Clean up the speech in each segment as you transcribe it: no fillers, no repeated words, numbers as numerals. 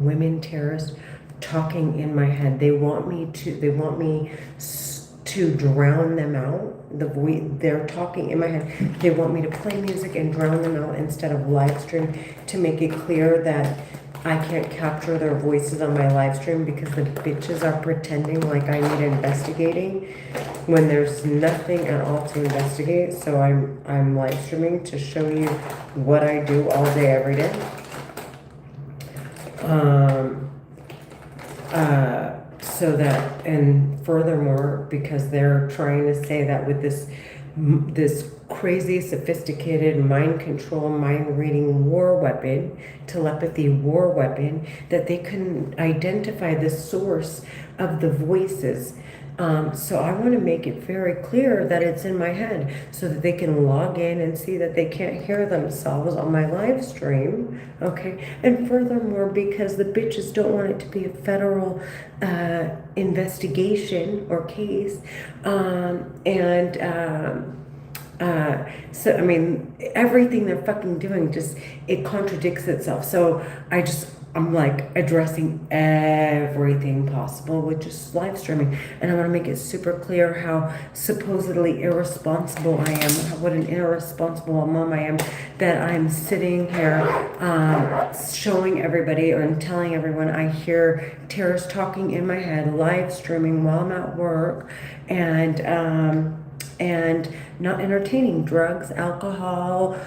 women terrorists talking in my head. They want me to drown them out. They're talking in my head. They want me to play music and drown them out instead of live stream, to make it clear that I can't capture their voices on my live stream because the bitches are pretending like I need investigating when there's nothing at all to investigate. So I'm live streaming to show you what I do all day, every day. So that, and furthermore, because they're trying to say that with this crazy, sophisticated mind control, mind reading war weapon, telepathy war weapon, that they couldn't identify the source of the voices. So I want to make it very clear that it's in my head so that they can log in and see that they can't hear themselves on my live stream. Okay. And furthermore, because the bitches don't want it to be a federal investigation or case. So, I mean, everything they're fucking doing just, it contradicts itself. So I'm like addressing everything possible with just live streaming. And I want to make it super clear how supposedly irresponsible I am, what an irresponsible mom I am, that I'm sitting here showing everybody and telling everyone I hear terrorists talking in my head, live streaming while I'm at work, and not entertaining drugs, alcohol,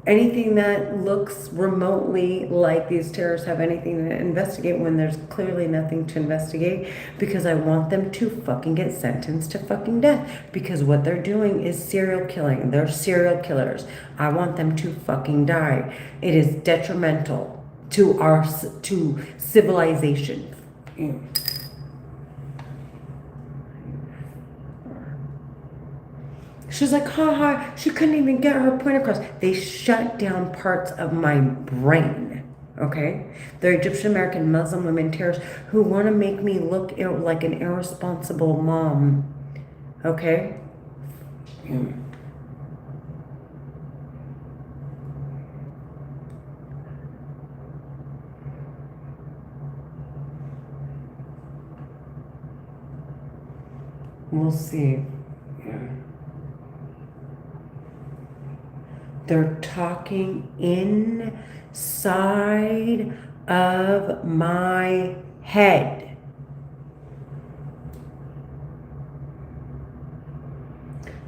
anything that looks remotely like these terrorists have anything to investigate, when there's clearly nothing to investigate, because I want them to fucking get sentenced to fucking death, because what they're doing is serial killing. They're serial killers. I want them to fucking die. It is detrimental to civilization. She's like, haha, she couldn't even get her point across. They shut down parts of my brain, okay? They're Egyptian American Muslim women terrorists who want to make me look like an irresponsible mom, okay? We'll see. They're talking inside of my head.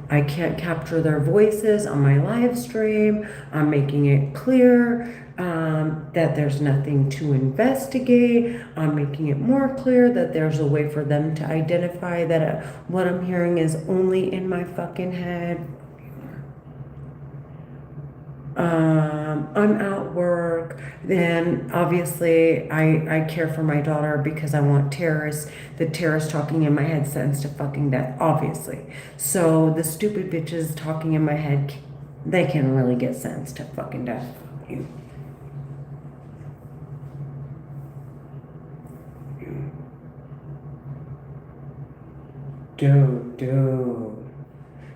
I can't capture their voices on my live stream. I'm making it clear that there's nothing to investigate. I'm making it more clear that there's a way for them to identify that what I'm hearing is only in my fucking head. I'm at work, then obviously I care for my daughter because I want the terrorists talking in my head sentenced to fucking death, obviously. So the stupid bitches talking in my head, they can really get sentenced to fucking death. Dude.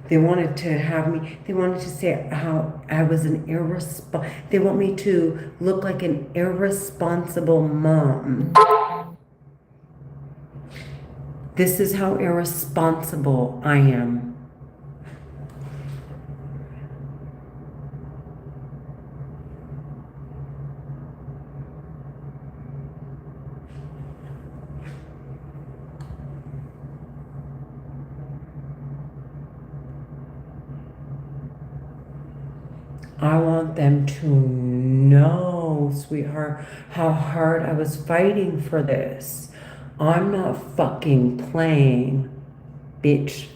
They wanted to say how I was they want me to look like an irresponsible mom. This is how irresponsible I am. I want them to know, sweetheart, how hard I was fighting for this. I'm not fucking playing, bitch.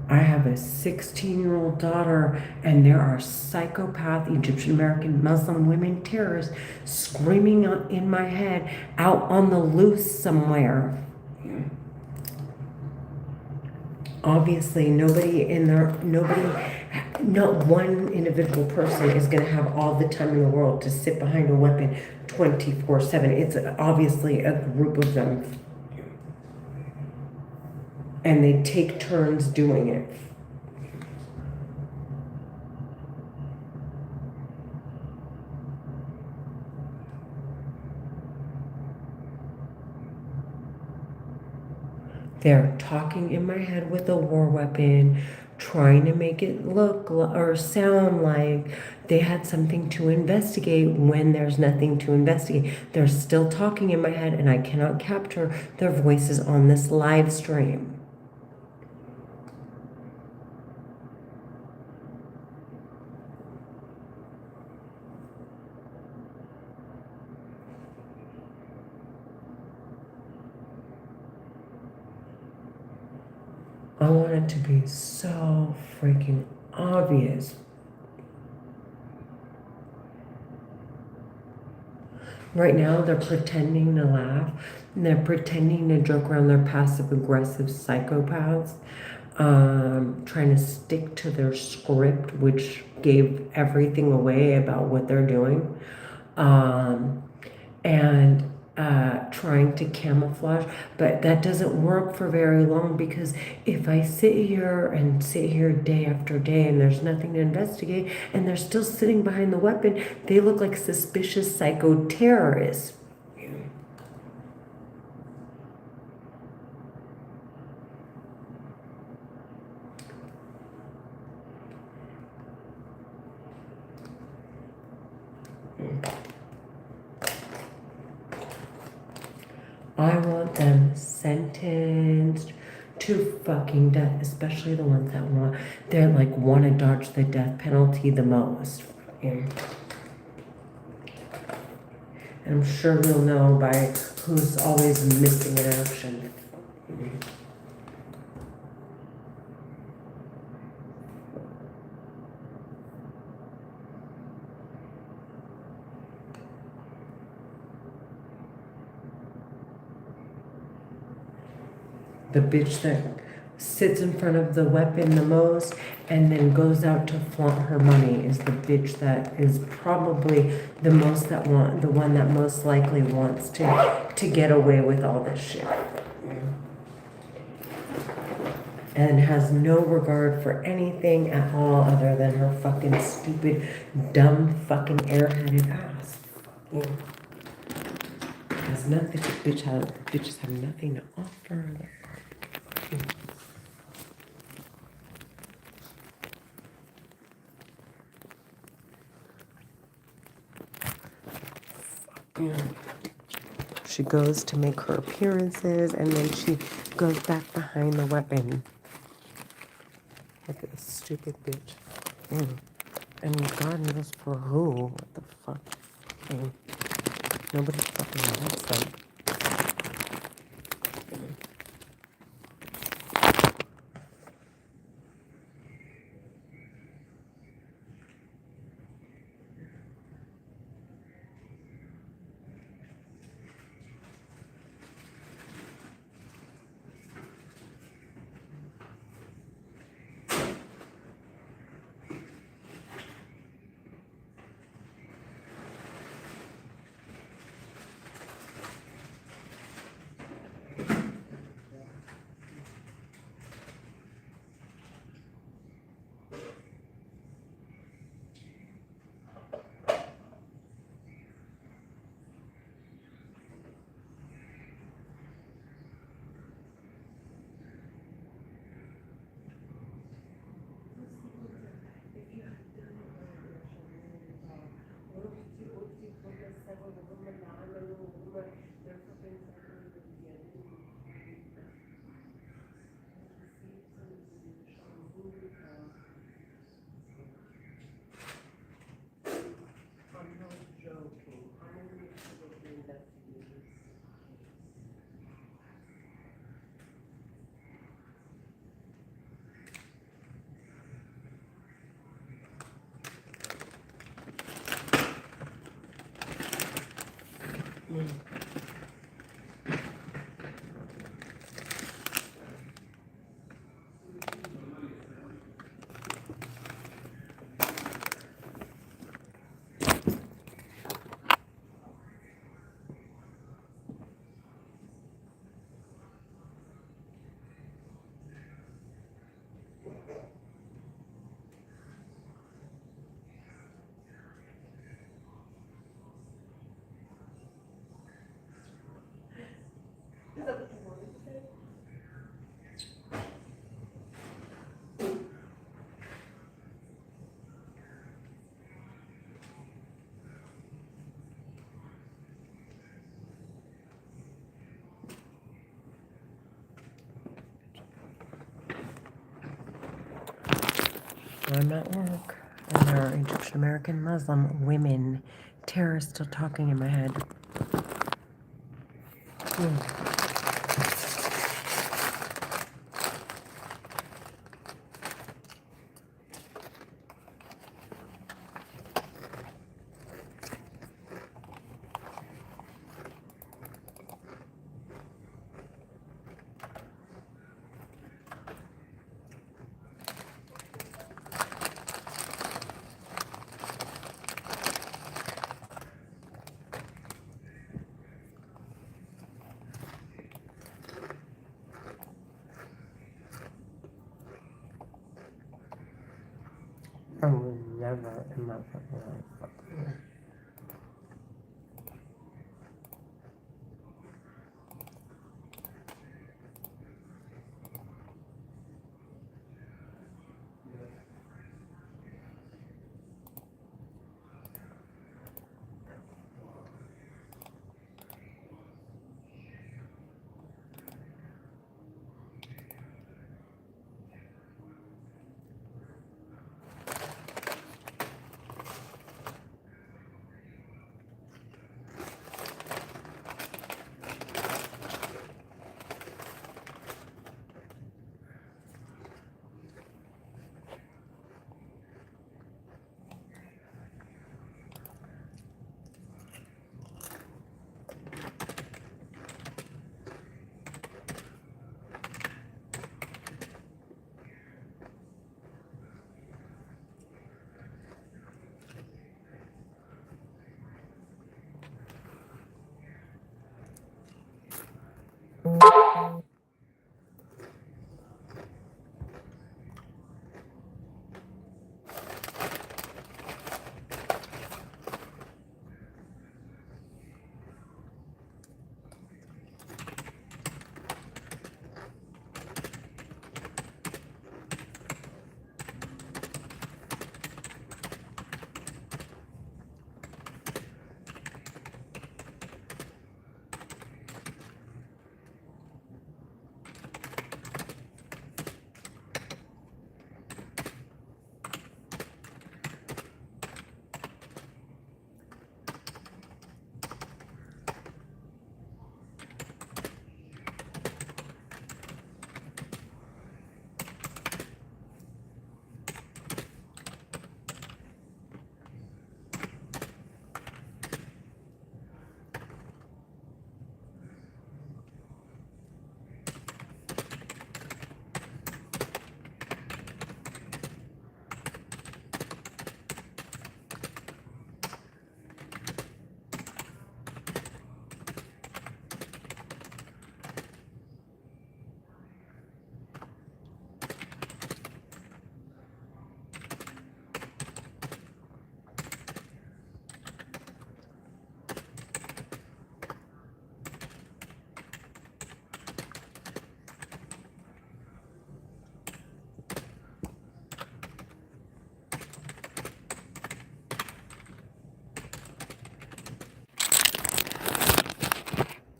I have a 16-year-old daughter, and there are psychopath Egyptian American Muslim women terrorists screaming in my head out on the loose somewhere. Obviously, not one individual person is going to have all the time in the world to sit behind a weapon 24/7. It's obviously a group of them. and they take turns doing it. They're talking in my head with a war weapon, trying to make it look or sound like they had something to investigate when there's nothing to investigate. They're still talking in my head, and I cannot capture their voices on this live stream. I want it to be so freaking obvious. Right now, they're pretending to laugh, and they're pretending to joke around. They're passive aggressive psychopaths, trying to stick to their script, which gave everything away about what they're doing. And trying to camouflage, but that doesn't work for very long, because if I sit here day after day and there's nothing to investigate and they're still sitting behind the weapon, they look like suspicious psycho terrorists. I want them sentenced to fucking death, especially the ones that want to dodge the death penalty the most. And I'm sure we'll know by who's always missing in action. The bitch that sits in front of the weapon the most and then goes out to flaunt her money is the bitch that is probably the one that most likely wants to get away with all this shit. And has no regard for anything at all other than her fucking stupid, dumb, fucking airheaded ass. Has nothing. Bitches have nothing to offer. She goes to make her appearances, and then she goes back behind the weapon. Look at this stupid bitch. And God knows for who. What the fuck? Nobody fucking wants them. I'm at work, and there are Egyptian American Muslim women terrorists still talking in my head. I would never in my fucking life.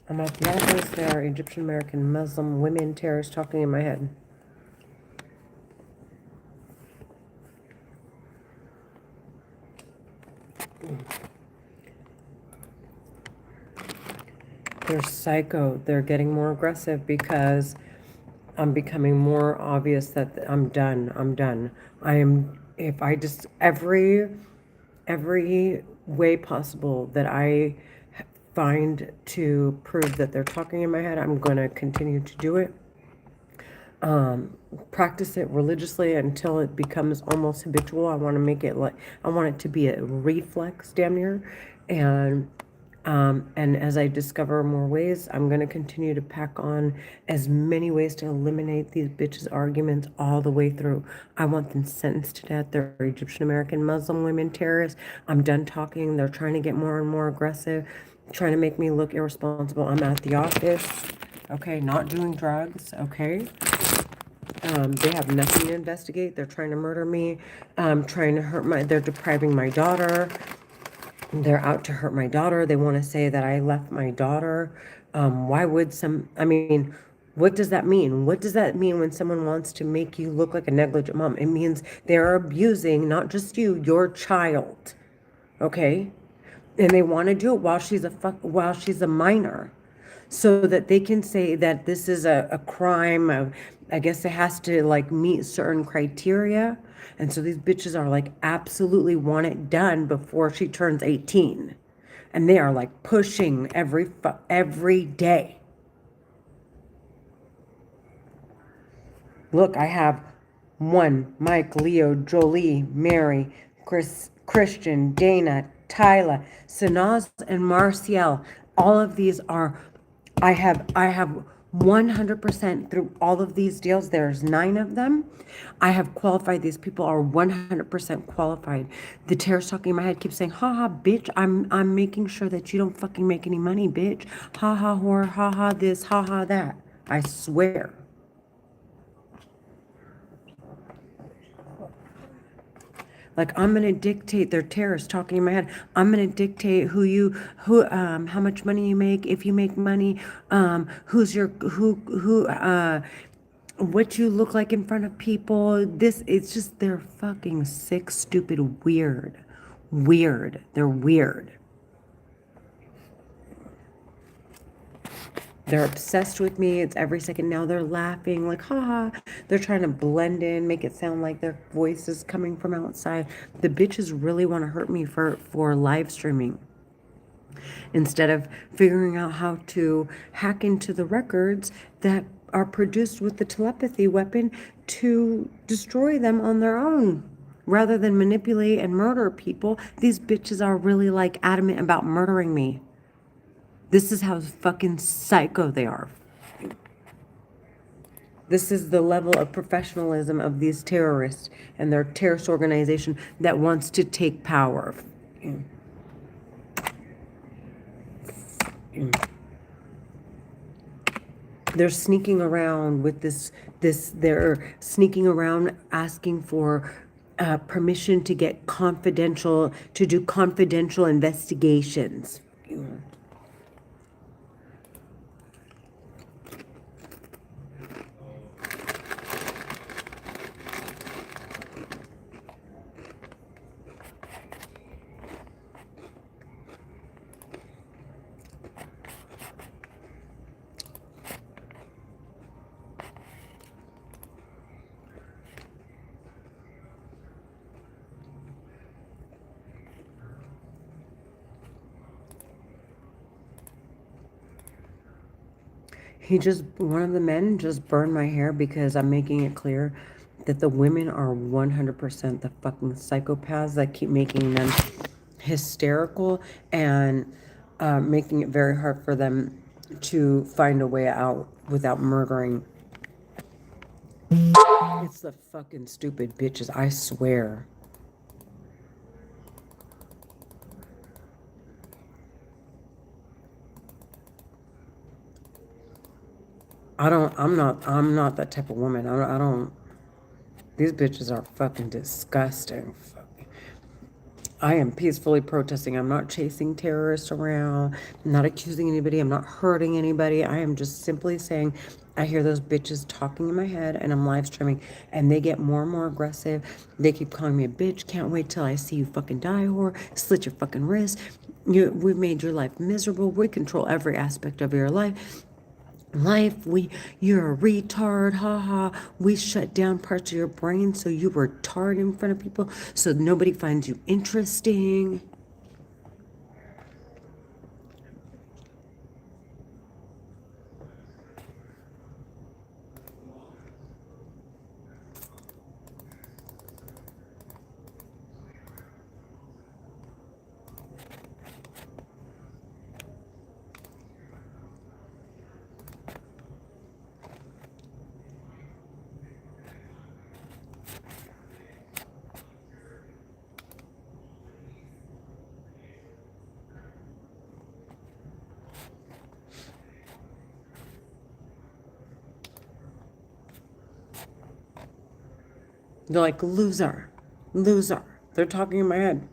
I'm at the office. There are Egyptian American Muslim women terrorists talking in my head. They're psycho. They're getting more aggressive because I'm becoming more obvious that I'm done. I'm done. I am, if I just, every way possible that I find to prove that they're talking in my head, I'm going to continue to do it. Practice it religiously until it becomes almost habitual. I want to make it like, I want it to be a reflex, damn near. And as I discover more ways, I'm going to continue to pack on as many ways to eliminate these bitches' arguments all the way through. I want them sentenced to death. They're Egyptian American Muslim women terrorists. I'm done talking. They're trying to get more and more aggressive, trying to make me look irresponsible. I'm at the office, okay, not doing drugs, okay? They have nothing to investigate. They're trying to murder me, trying to hurt they're depriving my daughter. They're out to hurt my daughter. They want to say that I left my daughter. Why would I mean, What does that mean? What does that mean when someone wants to make you look like a negligent mom? It means they're abusing not just you, your child. Okay? And they want to do it while she's a minor, so that they can say that this is a crime of, I guess it has to like meet certain criteria. And so these bitches are like absolutely want it done before she turns 18. And they are like pushing every day. Look, I have Mike, Leo, Jolie, Mary, Christian, Dana, Tyla, Sanaz, and Marciel. All of these are, I have 100% through all of these deals. There's 9 of them. I have qualified. These people are 100% qualified. The terrorist talking in my head keeps saying, "Ha ha, bitch! I'm making sure that you don't fucking make any money, bitch. Ha ha, whore. Ha ha, this. Ha ha, that." I swear. Like, I'm gonna dictate, they're terrorists talking in my head. I'm gonna dictate how much money you make, if you make money, what you look like in front of people. It's just, they're fucking sick, stupid, weird. Weird. They're weird. They're obsessed with me. It's every second now. They're laughing like, haha. They're trying to blend in, make it sound like their voice is coming from outside. The bitches really want to hurt me for live streaming, instead of figuring out how to hack into the records that are produced with the telepathy weapon to destroy them on their own. Rather than manipulate and murder people, these bitches are really like adamant about murdering me. This is how fucking psycho they are. This is the level of professionalism of these terrorists and their terrorist organization that wants to take power. They're sneaking around with they're sneaking around asking for permission to do confidential investigations. One of the men just burned my hair because I'm making it clear that the women are 100% the fucking psychopaths that keep making them hysterical and making it very hard for them to find a way out without murdering. It's the fucking stupid bitches, I swear. I'm not that type of woman. I don't, these bitches are fucking disgusting. I am peacefully protesting. I'm not chasing terrorists around. I'm not accusing anybody. I'm not hurting anybody. I am just simply saying, I hear those bitches talking in my head and I'm live streaming and they get more and more aggressive. They keep calling me a bitch. Can't wait till I see you fucking die, whore. Slit your fucking wrist. We've made your life miserable. We control every aspect of your life. You're a retard, haha. We shut down parts of your brain so you retard in front of people so nobody finds you interesting. They're like, loser, loser. They're talking in my head.